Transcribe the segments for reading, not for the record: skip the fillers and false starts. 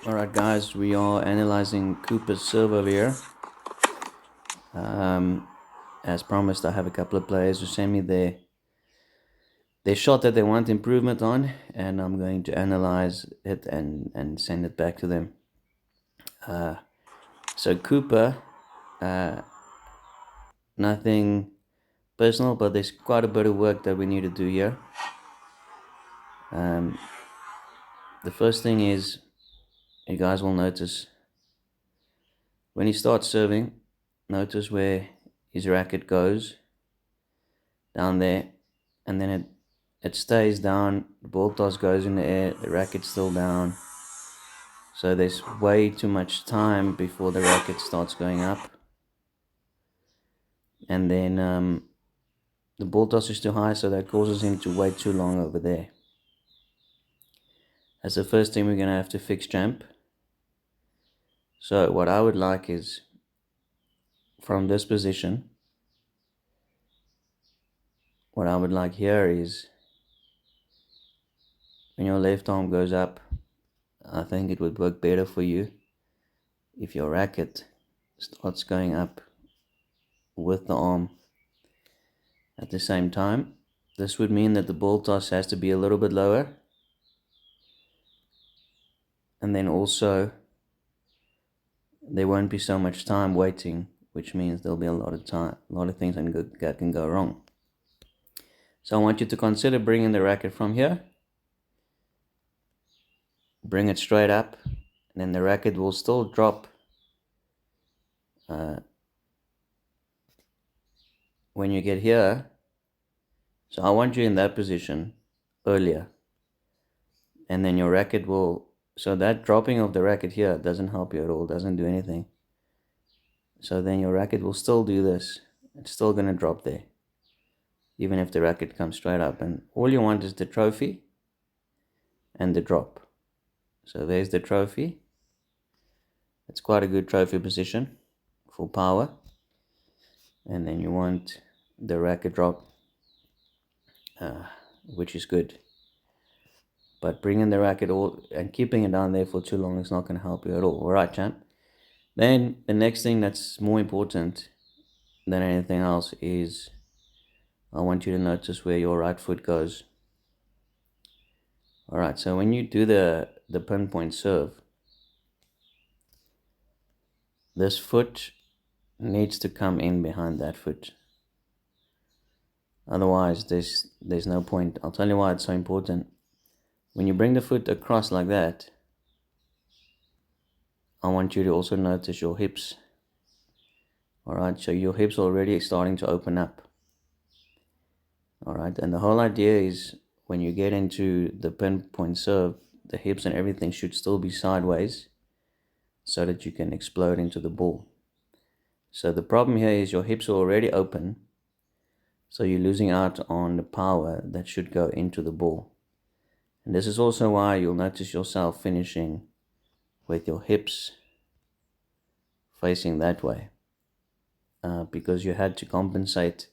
Alright guys, we are analyzing Cooper's serve over here. As promised, I have a couple of players who send me their shot that they want improvement on, and I'm going to analyze it and send it back to them. So Cooper, nothing personal, but there's quite a bit of work that we need to do here. The first thing is, you guys will notice when he starts serving, notice where his racket goes down there, and then it stays down. The ball toss goes in the air, the racket's still down, so there's way too much time before the racket starts going up. And then the ball toss is too high, so that causes him to wait too long over there. That's the first thing we're going to have to fix, champ. So what I would like is, from this position, what I would like here is, when your left arm goes up, I think it would work better for you if your racket starts going up with the arm at the same time. This would mean that the ball toss has to be a little bit lower, and then also there won't be so much time waiting, which means there'll be a lot of things that can go wrong. So I want you to consider bringing the racket from here, bring it straight up, and then the racket will still drop when you get here. So I want you in that position earlier, and then your racket will, so that dropping of the racket here doesn't help you at all, doesn't do anything. So then your racket will still do this, it's still going to drop there, even if the racket comes straight up. And all you want is the trophy and the drop. So there's the trophy. It's quite a good trophy position for power. And then you want the racket drop, which is good. But bringing the racket all and keeping it down there for too long is not going to help you at all. Alright, champ. Then the next thing that's more important than anything else is, I want you to notice where your right foot goes. Alright, so when you do the pinpoint serve, this foot needs to come in behind that foot. Otherwise, there's no point. I'll tell you why it's so important. When you bring the foot across like that, I want you to also notice your hips. Alright, so your hips are already starting to open up. Alright, and the whole idea is, when you get into the pinpoint serve, the hips and everything should still be sideways, so that you can explode into the ball. So the problem here is your hips are already open, so you're losing out on the power that should go into the ball. And this is also why you'll notice yourself finishing with your hips facing that way, because you had to compensate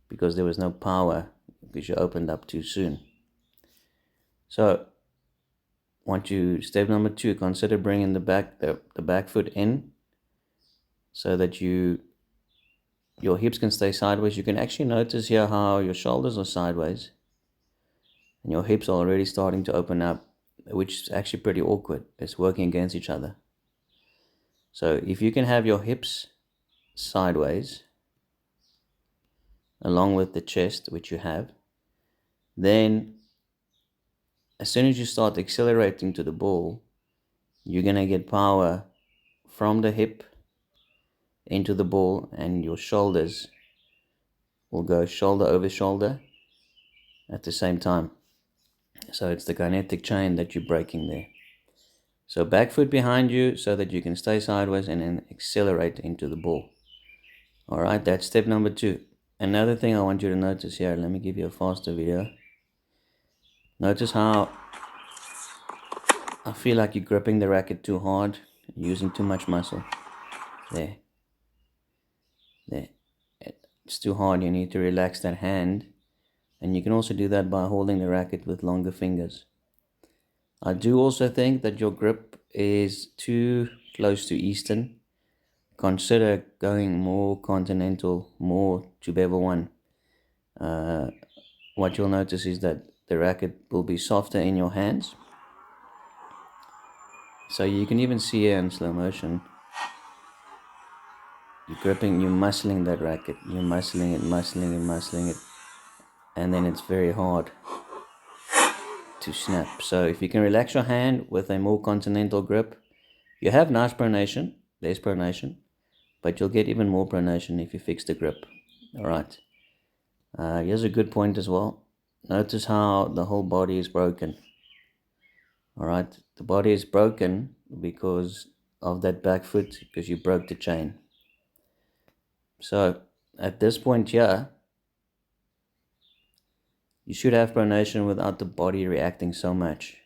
because there was no power, because you opened up too soon. So step number 2, consider bringing the back foot in, so that your hips can stay sideways. You can actually notice here how your shoulders are sideways and your hips are already starting to open up, which is actually pretty awkward. It's working against each other. So if you can have your hips sideways along with the chest, which you have, then as soon as you start accelerating to the ball, you're going to get power from the hip into the ball, and your shoulders will go shoulder over shoulder at the same time. So it's the kinetic chain that you're breaking there. So back foot behind you so that you can stay sideways and then accelerate into the ball. Alright, that's step number 2. Another thing I want you to notice here, let me give you a faster video. Notice how I feel like you're gripping the racket too hard, using too much muscle. There. It's too hard. You need to relax that hand. And you can also do that by holding the racket with longer fingers. I do also think that your grip is too close to Eastern, consider going more continental, more to bevel one. What you'll notice is that the racket will be softer in your hands. So you can even see here in slow motion, you're gripping, you're muscling that racket, you're muscling it, muscling it, and then it's very hard to snap. So if you can relax your hand with a more continental grip, you have nice pronation, less pronation, but you'll get even more pronation if you fix the grip. All right. Here's a good point as well. Notice how the whole body is broken. All right. The body is broken because of that back foot, because you broke the chain. So at this point here, you should have pronation without the body reacting so much.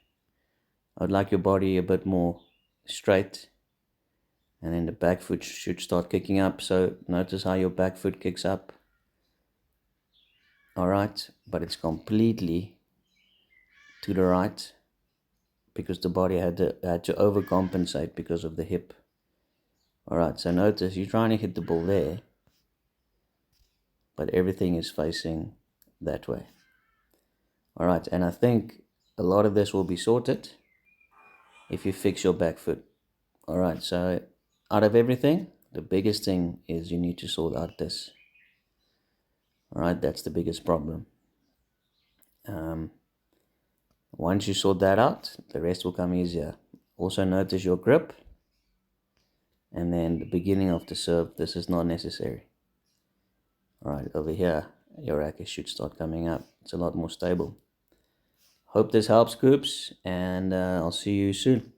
I would like your body a bit more straight, and then the back foot should start kicking up. So notice how your back foot kicks up. All right, but it's completely to the right because the body had to overcompensate because of the hip. All right, so notice you're trying to hit the ball there, but everything is facing that way. All right, and I think a lot of this will be sorted if you fix your back foot. All right, so out of everything, the biggest thing is you need to sort out this. All right, that's the biggest problem. Once you sort that out, the rest will come easier. Also notice your grip, and then the beginning of the serve. This is not necessary. All right, over here, your racket should start coming up. It's a lot more stable. Hope this helps, Coops, and I'll see you soon.